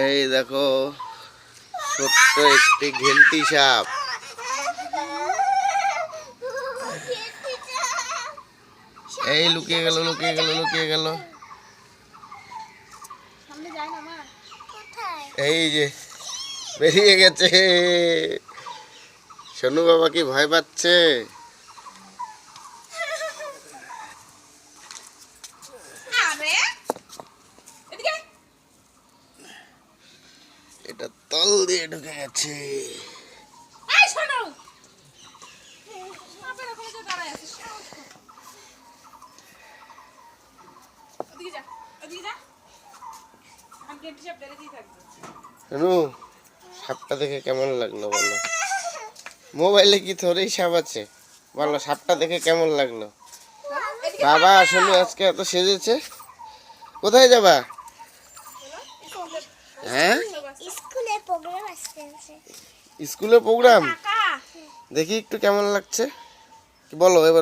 এই দেখো ছোট্ট একটি ঘেন্টি সাপ। এই লুকিয়ে গেল লুকিয়ে গেল লুকিয়ে গেল। এই যে বেরিয়ে গেছে। সোনু বাবা কি ভয় পাচ্ছে? এটা তল দিয়ে ঢুকে গেছে। সোনু, সাপটা দেখে কেমন লাগলো বলো? মোবাইলে কি থোড়েই সাপ আছে? বলো সাপটা দেখে কেমন লাগলো? বাবা সোনু আজকে এত সেজেছে, কোথায় যাবা? হ্যাঁ, স্কুলে প্রোগ্রাম। দেখি একটু কেমন লাগছে বলো এবার।